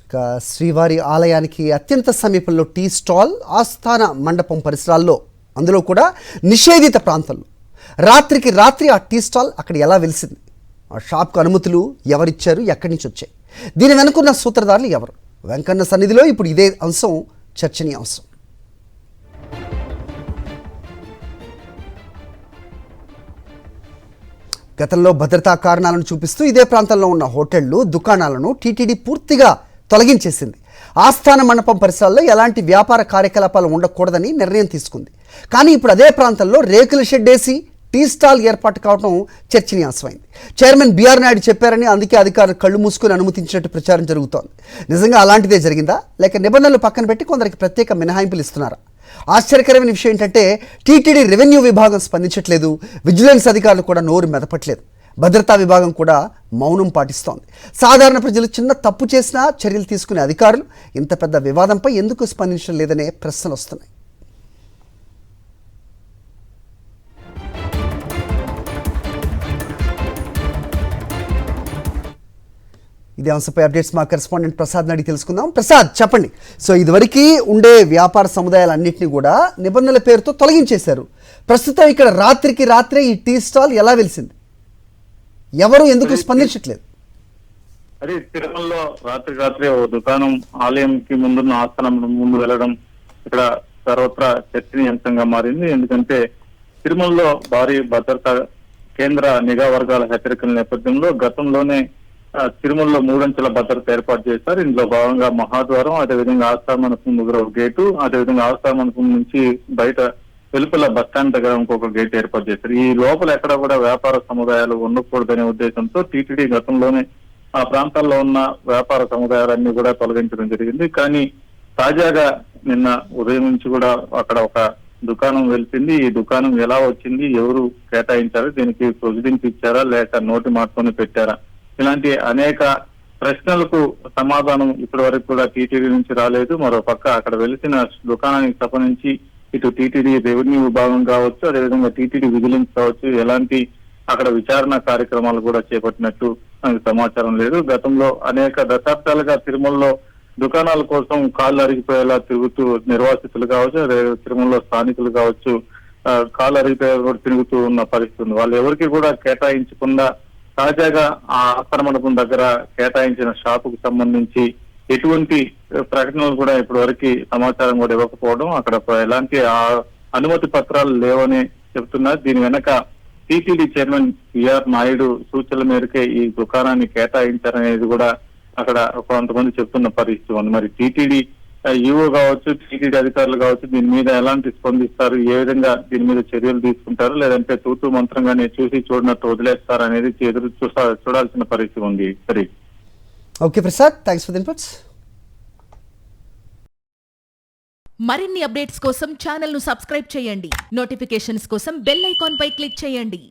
ఇక శ్రీవారి ఆలయానికి అత్యంత సమీపంలో టీ స్టాల్ ఆస్థాన మండపం పరిసరాల్లో అందులో కూడా నిషేధిత ప్రాంతంలో రాత్రికి రాత్రి ఆ టీ స్టాల్ అక్కడ ఎలా వెలిసింది, ఆ షాప్కు అనుమతులు ఎవరిచ్చారు, ఎక్కడి నుంచి వచ్చాయి, దీని వెనుకున్న సూత్రధారులు ఎవరు? వెంకన్న సన్నిధిలో ఇప్పుడు ఇదే అంశం చర్చనీయాంశం. గతంలో భద్రతా కారణాలను చూపిస్తూ ఇదే ప్రాంతంలో ఉన్న హోటళ్లు, దుకాణాలను టీటీడీ పూర్తిగా తొలగించేసింది. ఆస్థాన మండపం పరిసరాల్లో ఎలాంటి వ్యాపార కార్యకలాపాలు ఉండకూడదని నిర్ణయం తీసుకుంది. కానీ ఇప్పుడు అదే ప్రాంతంలో రేకుల షెడ్ వేసి టీ స్టాల్ ఏర్పాటు కావడం చర్చనీయాంశమైంది. చైర్మన్ బిఆర్ నాయుడు చెప్పారని అందుకే అధికారులు కళ్ళు మూసుకుని అనుమతించినట్టు ప్రచారం జరుగుతోంది. నిజంగా అలాంటిదే జరిగిందా, లేక నిబంధనలు పక్కన పెట్టి కొందరికి ప్రత్యేక మినహాయింపులు ఇస్తున్నారా? ఆశ్చర్యకరమైన విషయం ఏంటంటే టీటీడీ రెవెన్యూ విభాగం స్పందించట్లేదు, విజిలెన్స్ అధికారులు కూడా నోరు మెదపట్లేదు, భద్రతా విభాగం కూడా మౌనం పాటిస్తోంది. సాధారణ ప్రజలు చిన్న తప్పు చేసినా చర్యలు తీసుకునే అధికారులు ఇంత పెద్ద వివాదంపై ఎందుకు స్పందించడం లేదనే ప్రశ్నలు వస్తున్నాయి. ఇదే అంశంపై అప్డేట్స్ మా కరెస్పాండెంట్ ప్రసాద్ అడిగి తెలుసుకుందాం. ప్రసాద్, చెప్పండి. సో ఇదివరకు ఉండే వ్యాపార సముదాయాలన్నింటినీ కూడా నిబంధనల పేరుతో తొలగించేశారు. ప్రస్తుతం ఇక్కడ రాత్రికి రాత్రే ఈ టీ స్టాల్ ఎలా వెలిసింది? ఎవరు ఎందుకు స్పందించట్లేదు? అదే తిరుమలలో రాత్రి ఓ దుకాణం ఆలయంకి ముందున్న ఆస్థానం ముందు వెళ్ళడం ఇక్కడ సర్వత్రా చర్చనీయాంశంగా మారింది. ఎందుకంటే తిరుమలలో భారీ భద్రతా కేంద్ర నిఘా వర్గాల హెచ్చరికల నేపథ్యంలో గతంలోనే తిరుమలలో 3 అంచెల భద్రత ఏర్పాటు చేశారు. ఇందులో భాగంగా మహాద్వారం, అదేవిధంగా ఆస్థాన మండపం దగ్గర ఒక గేటు, అదేవిధంగా ఆస్థాన మండపం నుంచి బయట వెలుపల బస్టాండ్ దగ్గర ఇంకొక గేట్ ఏర్పాటు చేశారు. ఈ లోపల ఎక్కడ కూడా వ్యాపార సముదాయాలు ఉండకూడదనే ఉద్దేశంతో టీటీడీ గతంలోనే ఆ ప్రాంతాల్లో ఉన్న వ్యాపార సముదాయాలన్నీ కూడా తొలగించడం జరిగింది. కానీ తాజాగా నిన్న ఉదయం నుంచి కూడా అక్కడ ఒక దుకాణం వెళ్తుంది. ఈ దుకాణం ఎలా వచ్చింది, ఎవరు కేటాయించారు, దీనికి ప్రొసీడింగ్స్ ఇచ్చారా లేక నోటి మాటతోనే పెట్టారా, ఇలాంటి అనేక ప్రశ్నలకు సమాధానం ఇప్పటి వరకు కూడా టీటీడీ నుంచి రాలేదు. మరో పక్క అక్కడ వెలిసిన దుకాణానికి సంబంధించి ఇటు టీటీడీ రెవెన్యూ విభాగం కావచ్చు, అదేవిధంగా టీటీడీ విజిలెన్స్ కావచ్చు, ఎలాంటి అక్కడ విచారణ కార్యక్రమాలు కూడా చేపట్టినట్టు నాకు సమాచారం లేదు. గతంలో అనేక దశాబ్దాలుగా తిరుమలలో దుకాణాల కోసం కాళ్ళు అరిగిపోయేలా తిరుగుతూ నిర్వాసితులు కావచ్చు, అదే తిరుమలలో స్థానికులు కావచ్చు కాళ్ళు అరిగిపోయేలా కూడా తిరుగుతూ ఉన్న పరిస్థితి ఉంది. వాళ్ళు ఎవరికి కూడా కేటాయించకుండా తాజాగా ఆ ఆస్థాన మండపం దగ్గర కేటాయించిన షాపుకు సంబంధించి ఎటువంటి ప్రకటనలు కూడా ఇప్పటి వరకు సమాచారం కూడా ఇవ్వకపోవడం, అక్కడ ఎలాంటి అనుమతి పత్రాలు లేవని చెప్తున్నారు. దీని వెనక టీటీడీ చైర్మన్ బిఆర్ నాయుడు సూచనల మేరకే ఈ దుకాణాన్ని కేటాయించారనేది కూడా అక్కడ కొంతమంది చెప్తున్న పరిస్థితి ఉంది. మరి టీటీడీ ఈఓ కావచ్చు, టీటీడీ అధికారులు కావచ్చు, దీని మీద ఎలాంటి స్పందిస్తారు, ఏ విధంగా దీని మీద చర్యలు తీసుకుంటారు, లేదంటే తూతూ మంత్రంగానే చూసి చూడనట్టు వదిలేస్తారు అనేది ఎదురు చూడాల్సిన పరిస్థితి ఉంది. సరే, okay Prasad, thanks for the inputs. మరిన్ని అప్డేట్స్ కోసం ఛానల్ ను సబ్స్క్రైబ్ చేయండి. నోటిఫికేషన్స్ కోసం బెల్ ఐకాన్ పై క్లిక్ చేయండి.